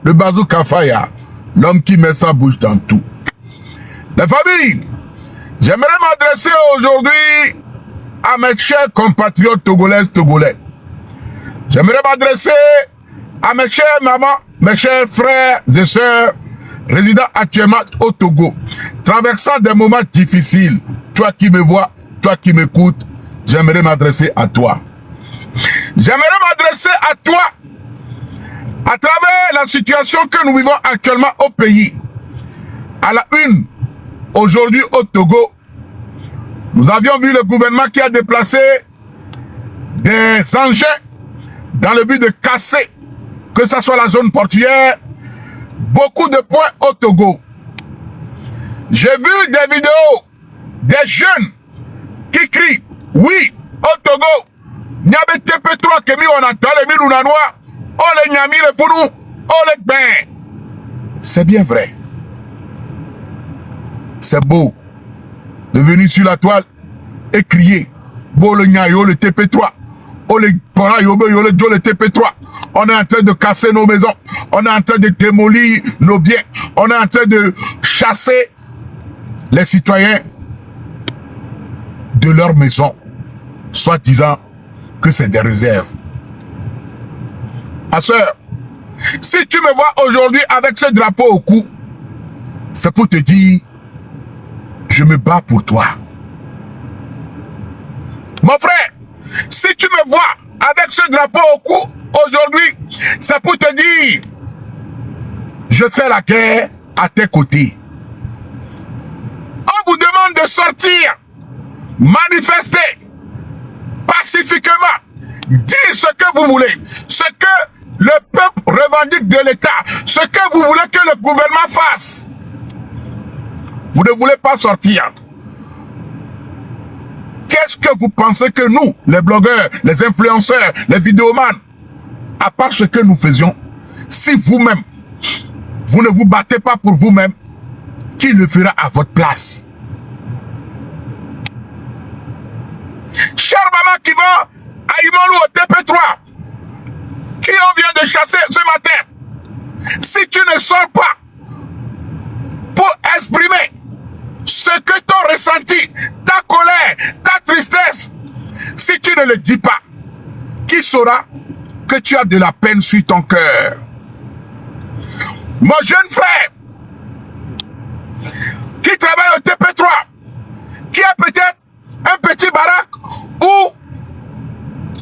le bazooka Faya, l'homme qui met sa bouche dans tout. Les familles, j'aimerais m'adresser aujourd'hui à mes chers compatriotes togolais. J'aimerais m'adresser à mes chers mamans, mes chers frères et sœurs, résidant actuellement au Togo, traversant des moments difficiles. Toi qui me vois, toi qui m'écoutes, j'aimerais m'adresser à toi. J'aimerais m'adresser à toi à travers la situation que nous vivons actuellement au pays. À la une, aujourd'hui au Togo, nous avions vu le gouvernement qui a déplacé des engins dans le but de casser, que ce soit la zone portuaire, beaucoup de points au Togo. J'ai vu des vidéos des jeunes qui crient, oui, au Togo, Nyabe TP3 Kemi on attend les Mirounanois, oh les Nyami les Fourou, oh les Ben. C'est bien vrai. C'est beau de venir sur la toile et crier, Bo le Nyayo, le TP3, oh les Kora Yobe, le Joe, le TP3. On est en train de casser nos maisons, on est en train de démolir nos biens, on est en train de chasser les citoyens de leur maison, soit disant que c'est des réserves. Ma soeur, si tu me vois aujourd'hui avec ce drapeau au cou, c'est pour te dire, je me bats pour toi. Mon frère, si tu me vois avec ce drapeau au cou aujourd'hui, c'est pour te dire, je fais la guerre à tes côtés. On vous demande de sortir, manifester pacifiquement, dire ce que vous voulez, ce que le peuple revendique de l'État, ce que vous voulez que le gouvernement fasse. Vous ne voulez pas sortir. Qu'est-ce que vous pensez que nous, les blogueurs, les influenceurs, les vidéomans, à part ce que nous faisions, si vous-même, vous ne vous battez pas pour vous-même, qui le fera à votre place? Cher maman qui va à Imolou au TP3, qui on vient de chasser ce matin, si tu ne sors pas pour exprimer ce que tu as ressenti, ta colère, ta tristesse, si tu ne le dis pas, qui saura que tu as de la peine sur ton cœur? Mon jeune frère, qui travaille au TP3, qui a peut-être un petit baraque où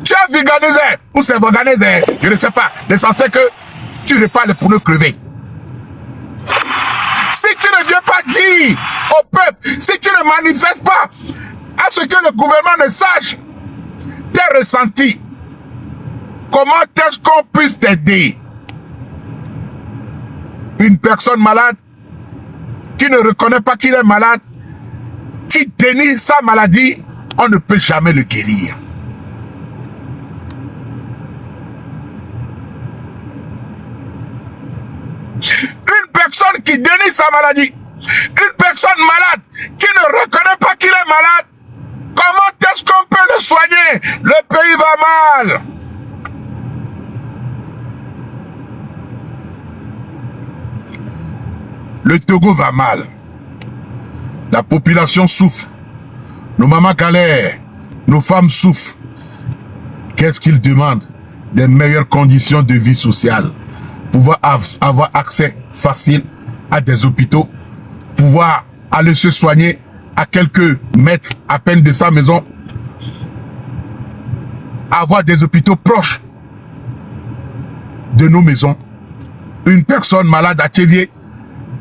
tu as vulgarisé, ou c'est vulgarisé, je ne sais pas, l'essentiel que tu n'es pas les pneus crevés. Si tu ne viens pas dire au peuple, si tu ne manifestes pas à ce que le gouvernement ne sache tes ressentis, comment est-ce qu'on puisse t'aider? Une personne malade qui ne reconnaît pas qu'il est malade, qui dénie sa maladie, on ne peut jamais le guérir. Une personne qui dénie sa maladie, une personne malade qui ne reconnaît pas qu'il est malade, comment est-ce qu'on peut le soigner? Le pays va mal. Le Togo va mal. La population souffre. Nos mamans galèrent. Nos femmes souffrent. Qu'est-ce qu'ils demandent? Des meilleures conditions de vie sociale. Pouvoir avoir accès facile à des hôpitaux. Pouvoir aller se soigner à quelques mètres à peine de sa maison. Avoir des hôpitaux proches de nos maisons. Une personne malade à Tchévier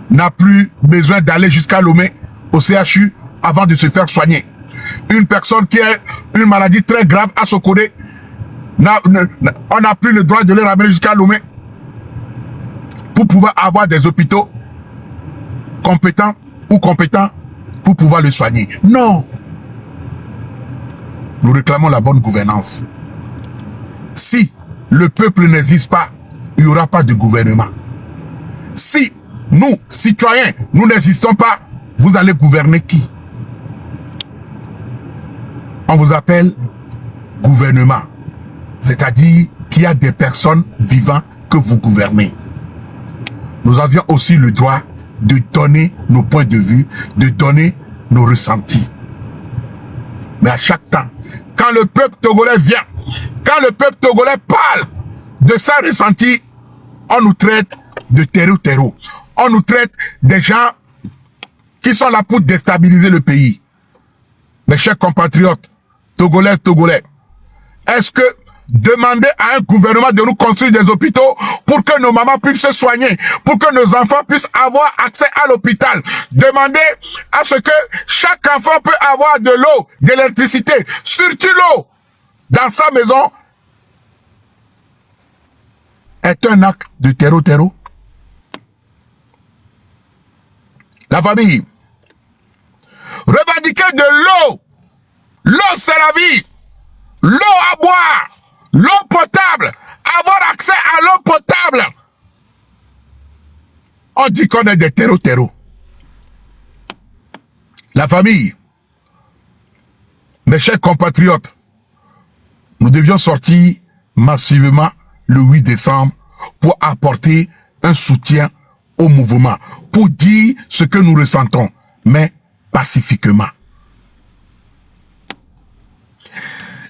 n'a plus besoin d'aller jusqu'à Lomé, au CHU, avant de se faire soigner. Une personne qui a une maladie très grave à Sokodé, on n'a plus le droit de le ramener jusqu'à Lomé pour pouvoir avoir des hôpitaux compétents pour pouvoir le soigner. Non. Nous réclamons la bonne gouvernance. Si le peuple n'existe pas, il n'y aura pas de gouvernement. Si nous, citoyens, nous n'existons pas, vous allez gouverner qui? On vous appelle gouvernement. C'est-à-dire qu'il y a des personnes vivantes que vous gouvernez. nous avions aussi le droit de donner nos points de vue, de donner nos ressentis. Mais à chaque temps, quand le peuple togolais vient, quand le peuple togolais parle de sa ressenti, on nous traite de terreau. On nous traite des gens qui sont là pour déstabiliser le pays. Mes chers compatriotes, togolais, est-ce que demander à un gouvernement de nous construire des hôpitaux pour que nos mamans puissent se soigner, pour que nos enfants puissent avoir accès à l'hôpital, demander à ce que chaque enfant peut avoir de l'eau, de l'électricité, surtout l'eau, dans sa maison, est un acte de terreau. La famille, revendiquer de l'eau. L'eau, c'est la vie. L'eau à boire. L'eau potable. Avoir accès à l'eau potable. On dit qu'on est des terreau. La famille, mes chers compatriotes, nous devions sortir massivement le 8 décembre pour apporter un soutien au mouvement, pour dire ce que nous ressentons, mais pacifiquement.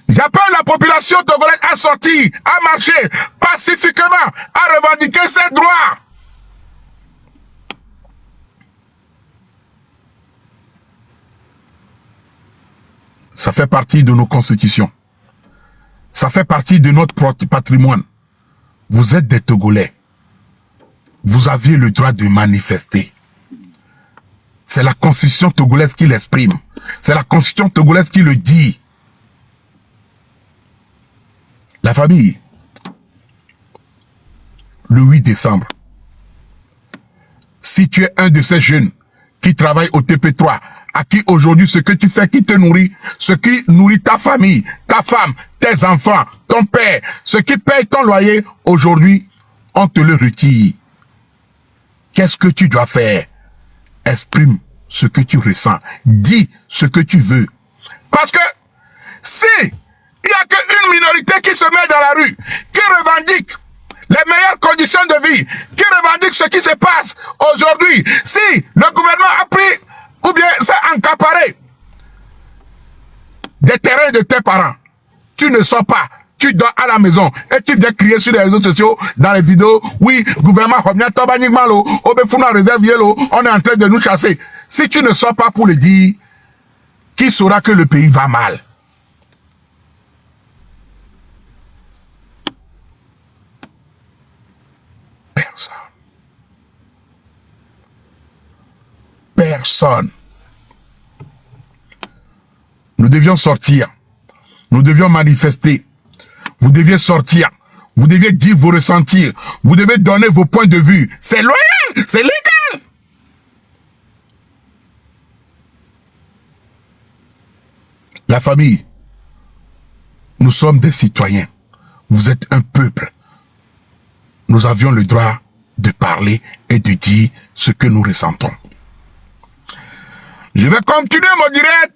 J'appelle la population togolaise à sortir, à marcher pacifiquement, à revendiquer ses droits. Ça fait partie de nos constitutions. Ça fait partie de notre patrimoine. Vous êtes des Togolais. Vous aviez le droit de manifester. C'est la constitution togolaise qui l'exprime. C'est la constitution togolaise qui le dit. La famille, le 8 décembre, si tu es un de ces jeunes qui travaillent au TP3, à qui aujourd'hui ce que tu fais qui te nourrit, ce qui nourrit ta famille, ta femme, tes enfants, ton père, ce qui paye ton loyer, aujourd'hui, on te le retire. Qu'est-ce que tu dois faire? Exprime ce que tu ressens. Dis ce que tu veux. Parce que si il n'y a qu'une minorité qui se met dans la rue, qui revendique les meilleures conditions de vie, qui revendique ce qui se passe aujourd'hui, si le gouvernement a pris ou bien s'est accaparé des terrains de tes parents, tu ne sors pas, tu dors à la maison et tu viens crier sur les réseaux sociaux, dans les vidéos, oui, gouvernement, on est en train de nous chasser. Si tu ne sors pas pour le dire, qui saura que le pays va mal? Personne. Nous devions sortir. Nous devions manifester. Vous deviez sortir. Vous deviez dire vos ressentis. Vous devez donner vos points de vue. C'est loyal. C'est légal. La famille. Nous sommes des citoyens. Vous êtes un peuple. Nous avions le droit de parler et de dire ce que nous ressentons. Je vais continuer mon direct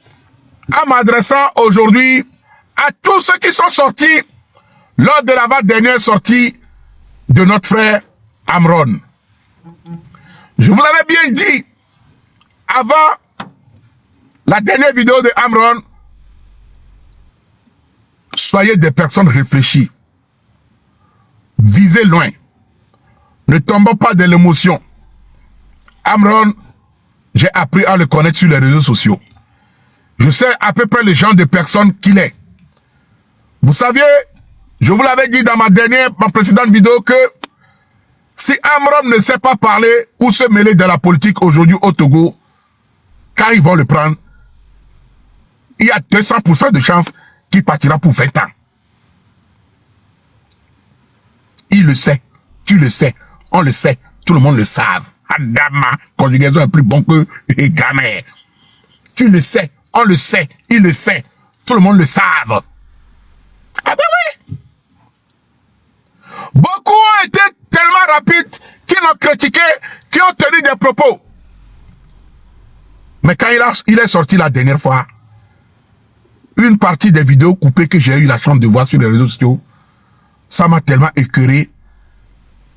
en m'adressant aujourd'hui à tous ceux qui sont sortis lors de la dernière sortie de notre frère Amron. Je vous l'avais bien dit avant la dernière vidéo de Amron, soyez des personnes réfléchies. Visez loin. Ne tombons pas de l'émotion. Amron, j'ai appris à le connaître sur les réseaux sociaux. Je sais à peu près le genre de personne qu'il est. Vous saviez, je vous l'avais dit dans ma précédente vidéo que si Amron ne sait pas parler ou se mêler de la politique aujourd'hui au Togo, quand ils vont le prendre, il y a 200% de chances qu'il partira pour 20 ans. Il le sait, tu le sais, on le sait, tout le monde le savent. Adama, conjugaison est plus bon que Gamère. Tu le sais, on le sait, il le sait, tout le monde le savent. Ah ben oui! Beaucoup ont été tellement rapides qui l'ont critiqué, qui ont tenu des propos. Mais quand il est sorti la dernière fois, une partie des vidéos coupées que j'ai eu la chance de voir sur les réseaux sociaux, ça m'a tellement écœuré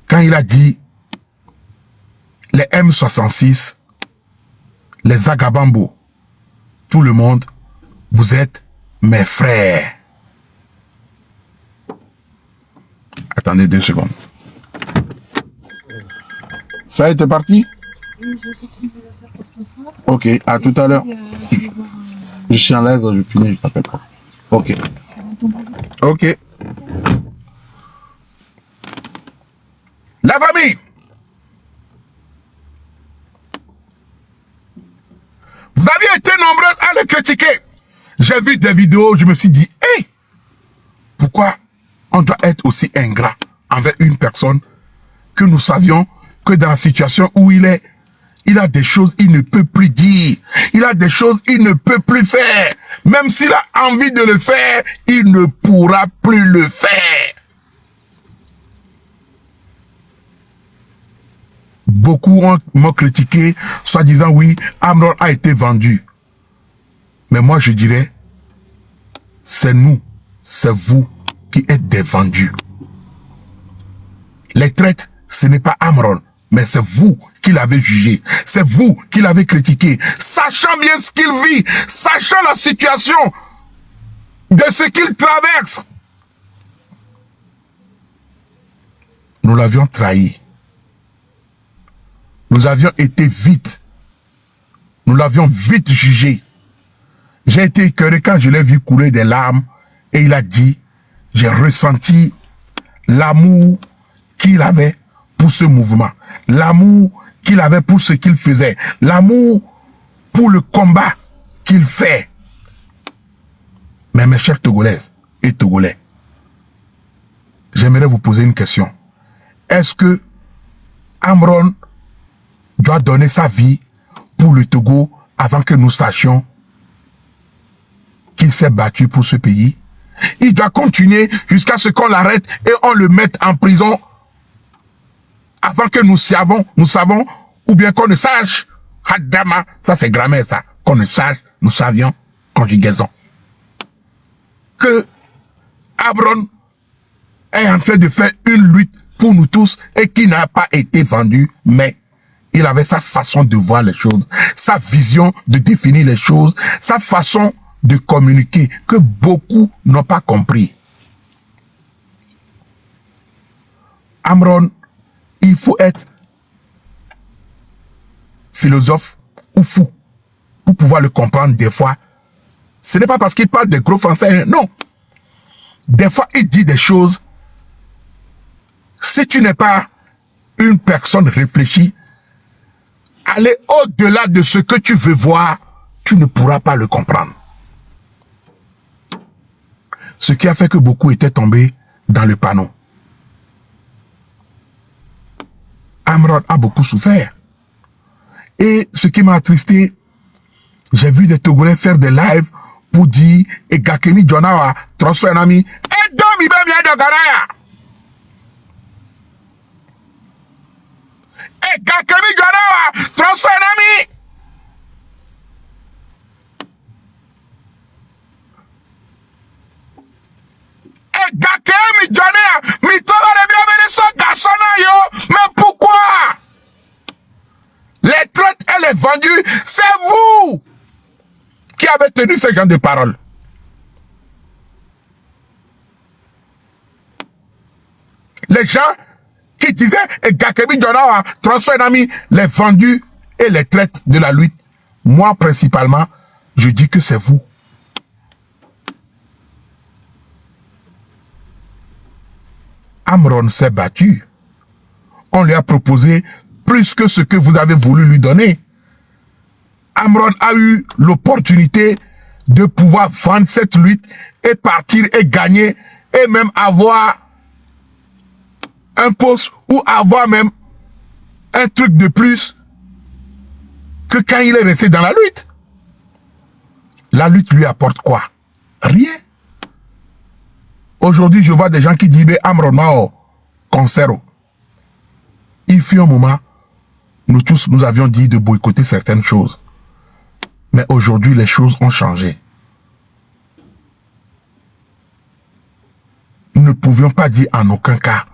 quand il a dit les M66, les Agabambo, tout le monde, vous êtes mes frères. Attendez 2 secondes. Ça a été parti? Ok, à tout à l'heure. Je suis en live, je finis, je t'appelle pas. Ok. Ok. La famille. Vous aviez été nombreux à le critiquer. J'ai vu des vidéos, je me suis dit, hey, pourquoi on doit être aussi ingrat envers une personne que nous savions que dans la situation où il est, il a des choses qu'il ne peut plus dire. Il a des choses qu'il ne peut plus faire. Même s'il a envie de le faire, il ne pourra plus le faire. Beaucoup m'ont critiqué, soit disant oui, Amron a été vendu. Mais moi je dirais, c'est nous, c'est vous qui êtes des vendus. Les traites, ce n'est pas Amron, mais c'est vous qui l'avez jugé. C'est vous qui l'avez critiqué. Sachant bien ce qu'il vit, sachant la situation de ce qu'il traverse. Nous l'avions trahi. Nous avions été vite. Nous l'avions vite jugé. J'ai été écœuré quand je l'ai vu couler des larmes et il a dit, j'ai ressenti l'amour qu'il avait pour ce mouvement, l'amour qu'il avait pour ce qu'il faisait, l'amour pour le combat qu'il fait. Mais mes chers Togolaises et Togolais, j'aimerais vous poser une question. Est-ce que Amron doit donner sa vie pour le Togo avant que nous sachions qu'il s'est battu pour ce pays? Il doit continuer jusqu'à ce qu'on l'arrête et on le mette en prison avant que nous savons, ou bien qu'on ne sache. Hadama, ça c'est grammaire ça. Qu'on ne sache, nous savions, conjugaison. Que Amron est en train de faire une lutte pour nous tous et qui n'a pas été vendu, mais il avait sa façon de voir les choses, sa vision de définir les choses, sa façon de communiquer que beaucoup n'ont pas compris. Amron, il faut être philosophe ou fou pour pouvoir le comprendre des fois. Ce n'est pas parce qu'il parle de gros français, non. Des fois, il dit des choses. Si tu n'es pas une personne réfléchie, aller au-delà de ce que tu veux voir, tu ne pourras pas le comprendre. Ce qui a fait que beaucoup étaient tombés dans le panneau. Amron a beaucoup souffert. Et ce qui m'a attristé, j'ai vu des Togolais faire des lives pour dire et Gakemi Jonawa, transfert un ami, et domi ben bien de Garaya. Et Gakemi Jonawa, transfert un ami. Et Gakemi Jonawa, mi tova le bien bien so garçonna yo, mais pourquoi? Les traites et les vendus, c'est vous qui avez tenu ce genre de paroles. Les gens qui disaient, et Gakemi Jonawa, transfert d'ami, les vendus et les traites de la lutte, moi principalement, je dis que c'est vous. Amron s'est battu. On lui a proposé plus que ce que vous avez voulu lui donner. Amron a eu l'opportunité de pouvoir vendre cette lutte et partir et gagner et même avoir un poste ou avoir même un truc de plus que quand il est resté dans la lutte. La lutte lui apporte quoi? Rien. Aujourd'hui, je vois des gens qui disent Amron Mao, concero. Il fut un moment, nous tous, nous avions dit de boycotter certaines choses. Mais aujourd'hui, les choses ont changé. Nous ne pouvions pas dire en aucun cas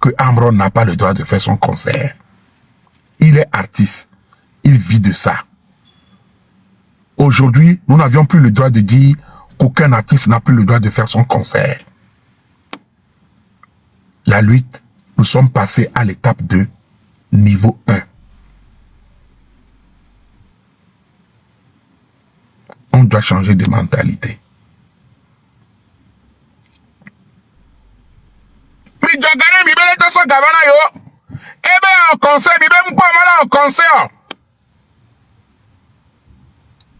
que Amron n'a pas le droit de faire son concert. Il est artiste. artiste. Il vit de ça. Aujourd'hui, nous n'avions plus le droit de dire qu'aucun artiste n'a plus le droit de faire son concert. La lutte, nous sommes passés à l'étape 2, niveau 1. On doit changer de mentalité.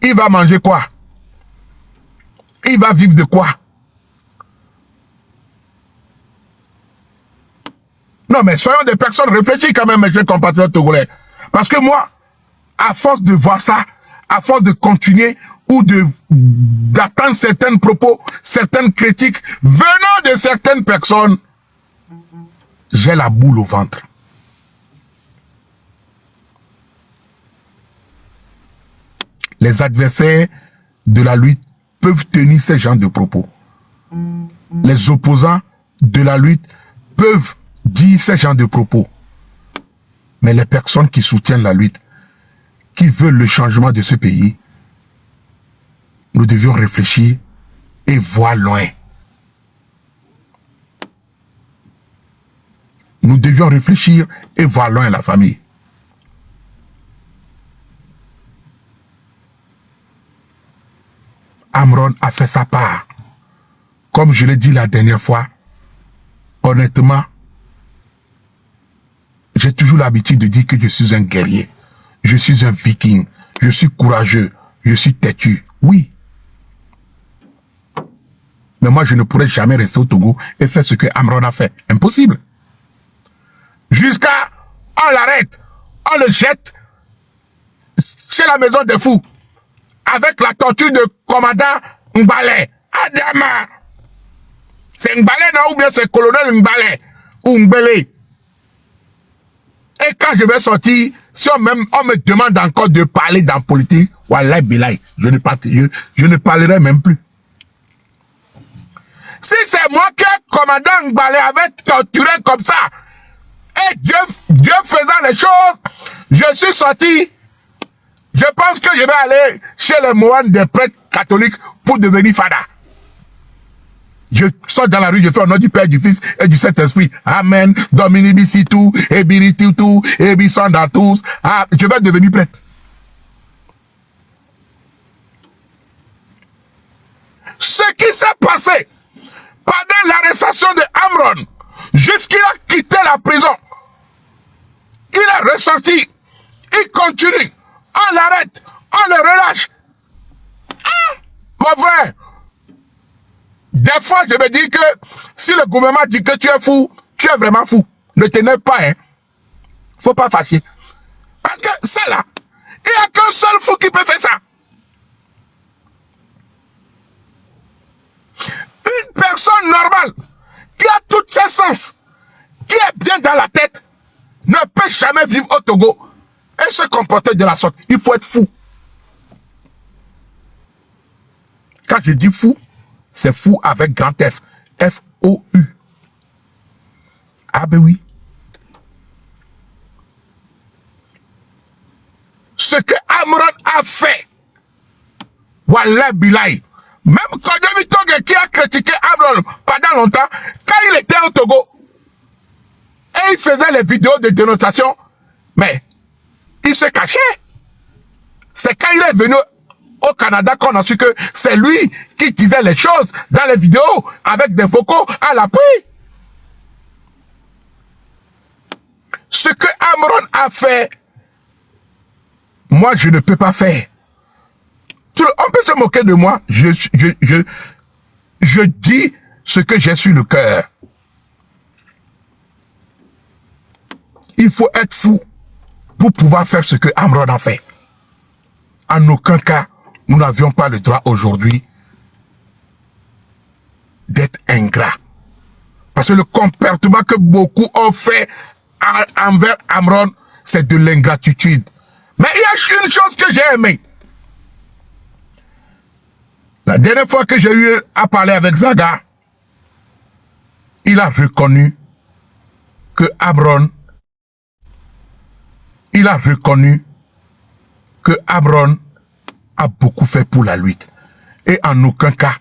Il va manger quoi? Il va vivre de quoi? Non, mais soyons des personnes réfléchies quand même, mes chers compatriotes togolais. Parce que moi, à force de voir ça, à force de continuer ou d'attendre certains propos, certaines critiques venant de certaines personnes, j'ai la boule au ventre. Les adversaires de la lutte peuvent tenir ce genre de propos. Les opposants de la lutte peuvent dire ce genre de propos. Mais les personnes qui soutiennent la lutte, qui veulent le changement de ce pays, nous devions réfléchir et voir loin. Nous devions réfléchir et voir loin la famille. Amron a fait sa part. Comme je l'ai dit la dernière fois, honnêtement, j'ai toujours l'habitude de dire que je suis un guerrier. Je suis un viking. Je suis courageux. Je suis têtu. Oui. Mais moi, je ne pourrais jamais rester au Togo et faire ce que Amron a fait. Impossible. Jusqu'à, on l'arrête, on le jette chez la maison des fous. Avec la torture de commandant Mbale. Adama. C'est Mbale, non? Ou bien c'est colonel Mbale. Ou Mbele. Et quand je vais sortir, si on me demande encore de parler dans la politique, wallah bilay, je ne parlerai même plus. Si c'est moi que commandant Mbale avait torturé comme ça, et Dieu faisant les choses, je suis sorti. Je pense que je vais aller chez les moines des prêtres catholiques pour devenir fada. Je sors dans la rue, je fais au nom du Père, du Fils et du Saint-Esprit. Amen. Domini bisitou, ebirititou, ebisondatous. Ah, je vais devenir prêtre. Ce qui s'est passé pendant l'arrestation de Amron, jusqu'il a quitté la prison, il est ressorti, il continue, on l'arrête, on le relâche. Ah, mon frère, des fois je me dis que si le gouvernement dit que tu es fou, tu es vraiment fou. Ne t'énerve pas, hein. Faut pas fâcher. Parce que ça là, il n'y a qu'un seul fou qui peut faire ça. Une personne normale, qui a tous ses sens, qui est bien dans la tête, ne peut jamais vivre au Togo et se comporter de la sorte. Il faut être fou. Quand je dis fou, c'est fou avec grand F. F-O-U. Ah ben oui. Ce que Amron a fait, wallah bilay, même Kodjomi Toge qui a critiqué Amron pendant longtemps, quand il était au Togo, et il faisait les vidéos de dénonciation, mais il se cachait. C'est quand il est venu au Canada qu'on a su que c'est lui qui disait les choses dans les vidéos avec des vocaux à l'appui. Ce que Amron a fait, moi je ne peux pas faire. On peut se moquer de moi, je dis ce que j'ai sur le cœur. Il faut être fou pour pouvoir faire ce que Amron a fait. En aucun cas, nous n'avions pas le droit aujourd'hui d'être ingrats. Parce que le comportement que beaucoup ont fait envers Amron, c'est de l'ingratitude. Mais il y a une chose que j'ai aimée. La dernière fois que j'ai eu à parler avec Zaga, il a reconnu que Amron, il a reconnu que Abron a beaucoup fait pour la lutte. Et en aucun cas,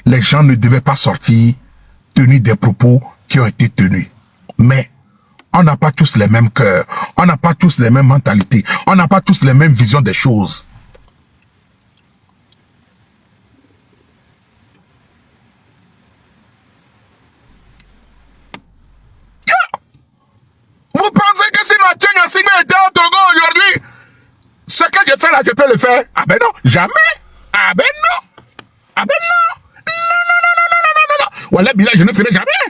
les gens ne devaient pas sortir tenir des propos qui ont été tenus. Mais on n'a pas tous les mêmes cœurs, on n'a pas tous les mêmes mentalités, on n'a pas tous les mêmes visions des choses. Vous pensez que si Mathieu Nyasingbe était au Togo aujourd'hui, ce que j'ai fait là, je peux le faire? Ah ben non, jamais. Ah ben non. Ah ben non. Non, non, non, non, non, non, non, non. Voilà, Bila, je ne ferai jamais.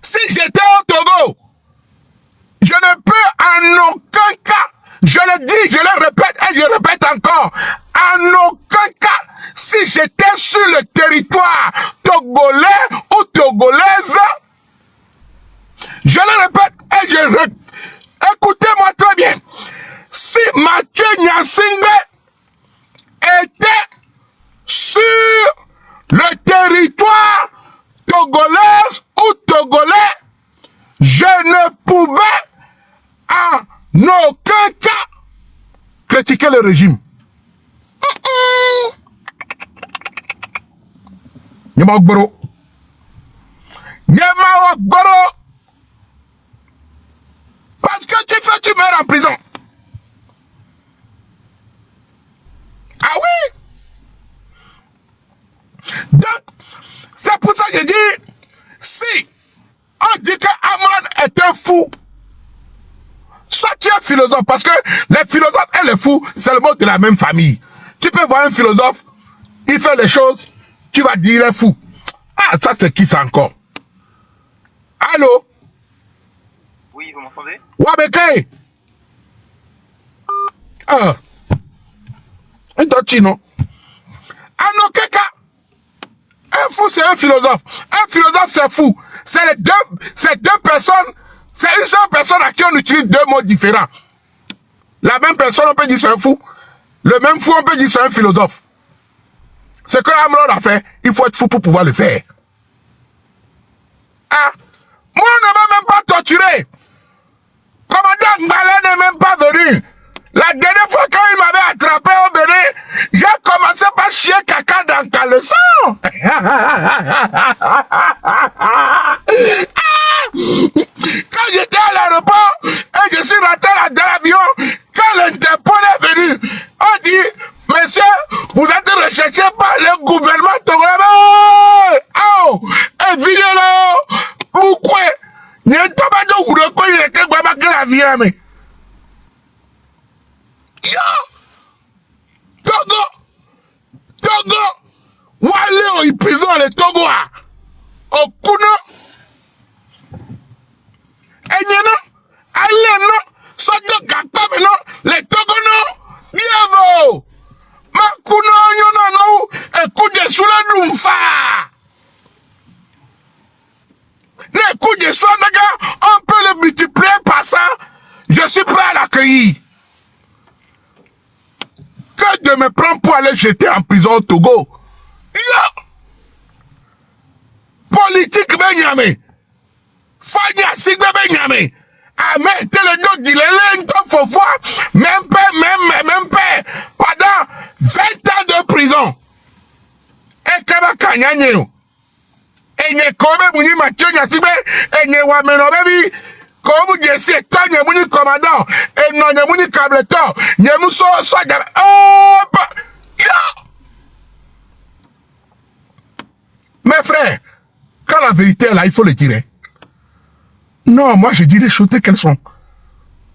Si j'étais au Togo, je ne peux en aucun cas, je le dis, je le répète et je le répète encore, en aucun cas, si j'étais sur le territoire togolais ou togolaise, je le répète et écoutez-moi très bien, si Mathieu Nyasingbe était sur le territoire togolaise ou togolais, je ne pouvais en aucun cas critiquer le régime. Nyamagboro. Nyamagboro. Parce que tu meurs en prison. Ah oui? Donc, c'est pour ça que je dis, si on dit que Amran est un fou, soit tu es philosophe, parce que les philosophes et les fous, c'est le mot de la même famille. Tu peux voir un philosophe, il fait les choses, tu vas dire il est fou. Ah, ça c'est qui ça encore? Allô? Oui, vous m'entendez? Wabeke! Ah! Un non? En aucun cas, un fou c'est un philosophe. Un philosophe c'est fou. C'est deux personnes, c'est une seule personne à qui on utilise deux mots différents. La même personne, on peut dire c'est un fou. Le même fou, on peut dire c'est un philosophe. Ce que Amron a fait, il faut être fou pour pouvoir le faire. Ah, moi, on ne m'a même pas torturé. Commandant Mbala n'est même pas venu. La dernière fois quand il m'avait attrapé au Bénin, j'ai commencé par chier caca dans ta leçon. Quand j'étais à l'aéroport et je suis rentré dans l'avion, quand l'Interpol est venu, on dit, monsieur, vous êtes recherché par le gouvernement togolais. Oh, et viens pourquoi? Il y a un tabac de Oudoko, il était Baba que la vie, mais. Togo, Wale au prison les Togo, au Kuno, et Nyana, allez non, Sogo Gakpa non, les Togo non, bienvenue, Makuno Yona non, et Koudje Soula Numfa. Les coups de Sonaga, on peut le multiplier par ça. Je suis prêt à l'accueillir. Que de me prendre pour aller jeter en prison au Togo. Yo! Politique Benjamin. Fanya Sigbe Benjamin. Amen. Télédo dit les faut voir. Même pas. Pendant 20 ans de prison. Et Kabaka Nyanyeo. Enye kobe muni Mathieu Nyasingbe, enye wameno baby, komu jesi etan nye muni commandant, eno nye muni kableton, nye muso soja, oh, yo! Mes frères, quand la vérité est là, il faut le dire. Non, moi je dis les choses telles qu'elles sont.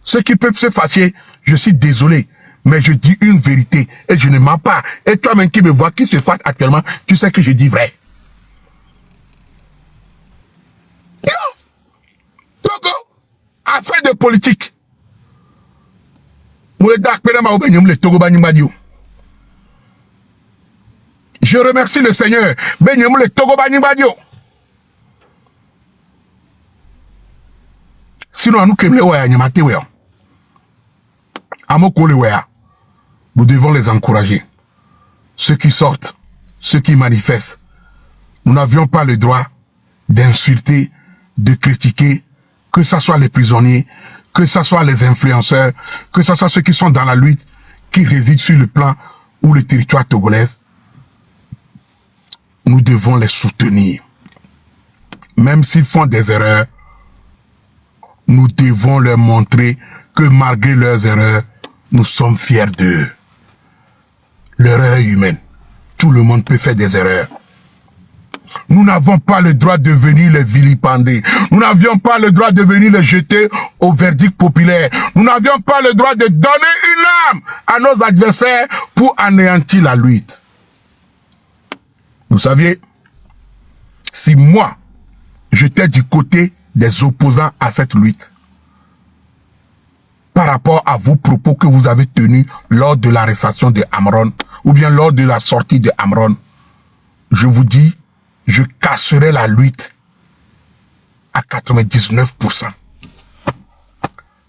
Ceux qui peuvent se fâcher, je suis désolé, mais je dis une vérité et je ne mens pas. Et toi-même qui me vois, qui se fâche actuellement, tu sais que je dis vrai. Togo, affaire de politique. Je remercie le Seigneur. Sinon, nous devons les encourager. Ceux qui sortent, ceux qui manifestent. Nous n'avions pas le droit d'insulter, de critiquer que ce soit les prisonniers, que ce soit les influenceurs, que ce soit ceux qui sont dans la lutte, qui résident sur le plan ou le territoire togolais, nous devons les soutenir. Même s'ils font des erreurs, nous devons leur montrer que malgré leurs erreurs, nous sommes fiers d'eux. L'erreur est humaine. Tout le monde peut faire des erreurs. Nous n'avons pas le droit de venir les vilipender. Nous n'avions pas le droit de venir les jeter au verdict populaire. Nous n'avions pas le droit de donner une arme à nos adversaires pour anéantir la lutte. Vous saviez, si moi, j'étais du côté des opposants à cette lutte, par rapport à vos propos que vous avez tenus lors de l'arrestation de Amron, ou bien lors de la sortie de Amron, je vous dis, je casserai la lutte à 99%.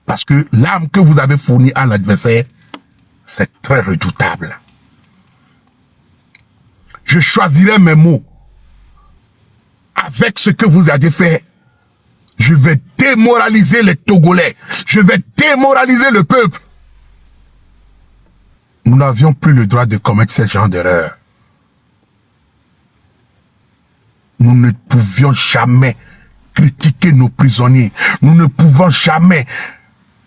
Parce que l'arme que vous avez fournie à l'adversaire, c'est très redoutable. Je choisirai mes mots. Avec ce que vous avez fait, je vais démoraliser les Togolais. Je vais démoraliser le peuple. Nous n'avions plus le droit de commettre ce genre d'erreur. Nous ne pouvions jamais critiquer nos prisonniers. Nous ne pouvons jamais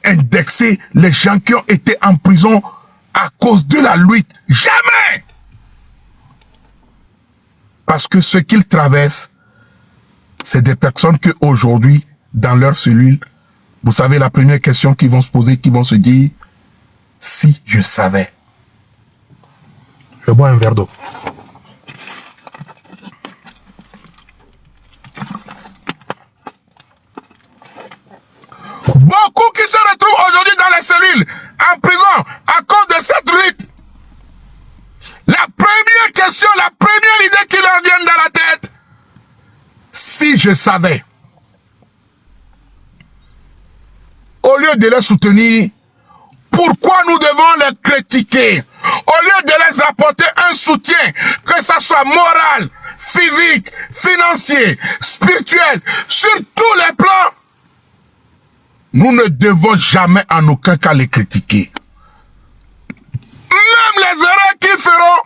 indexer les gens qui ont été en prison à cause de la lutte. Jamais! Parce que ce qu'ils traversent, c'est des personnes que aujourd'hui, dans leur cellule, vous savez la première question qu'ils vont se poser, qu'ils vont se dire, si je savais. Je bois un verre d'eau. Beaucoup qui se retrouvent aujourd'hui dans les cellules, en prison, à cause de cette lutte. La première question, la première idée qui leur vient dans la tête, si je savais, au lieu de les soutenir, pourquoi nous devons les critiquer? Au lieu de les apporter un soutien, que ce soit moral, physique, financier, spirituel, sur tous les plans, nous ne devons jamais en aucun cas les critiquer. Même les erreurs qu'ils feront,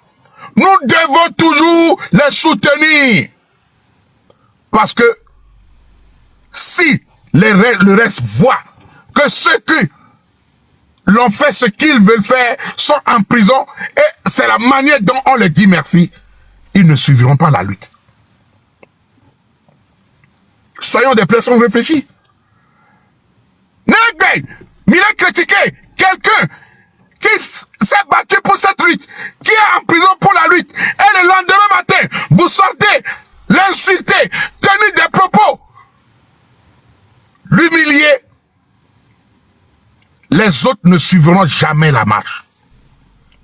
nous devons toujours les soutenir. Parce que si le reste voit que ceux qui l'ont fait ce qu'ils veulent faire sont en prison et c'est la manière dont on les dit merci, ils ne suivront pas la lutte. Soyons des personnes réfléchies. Il a critiqué quelqu'un qui s'est battu pour cette lutte, qui est en prison pour la lutte, et le lendemain matin, vous sortez, l'insulter, tenir des propos, l'humilier. Les autres ne suivront jamais la marche.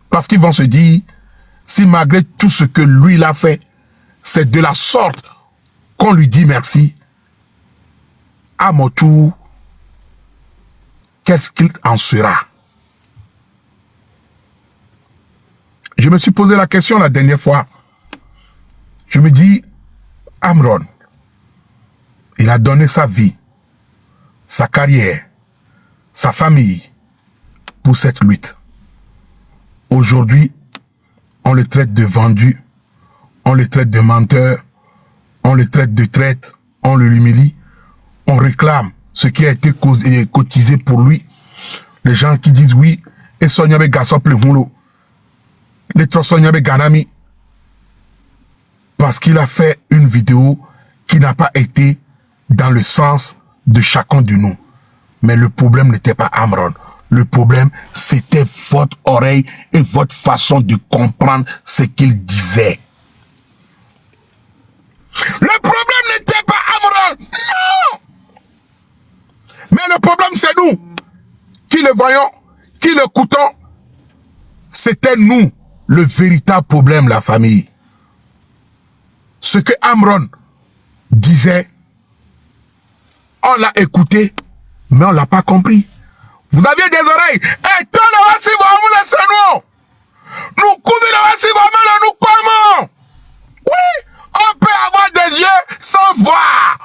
Parce qu'ils vont se dire, si malgré tout ce que lui l'a fait, c'est de la sorte qu'on lui dit merci, à mon tour, qu'est-ce qu'il en sera? Je me suis posé la question la dernière fois. Je me dis, Amron, il a donné sa vie, sa carrière, sa famille pour cette lutte. Aujourd'hui, on le traite de vendu, on le traite de menteur, on le traite de traître, on le humilie, on réclame ce qui a été cotisé pour lui. Les gens qui disent oui, et Sonyabe Gassop le Houlo, les Sonyabe Ganami, parce qu'il a fait une vidéo qui n'a pas été dans le sens de chacun de nous. Mais le problème n'était pas Amron. Le problème, c'était votre oreille et votre façon de comprendre ce qu'il disait. Le problème n'était pas Amron. Non! Mais le problème, c'est nous. Qui le voyons, qui l'écoutons. C'était nous, le véritable problème, la famille. Ce que Amron disait, on l'a écouté, mais on ne l'a pas compris. Vous aviez des oreilles. Et toi, là, si vous laissez nous. Nous couvrir là, si vous nous comment. Oui, on peut avoir des yeux sans voir.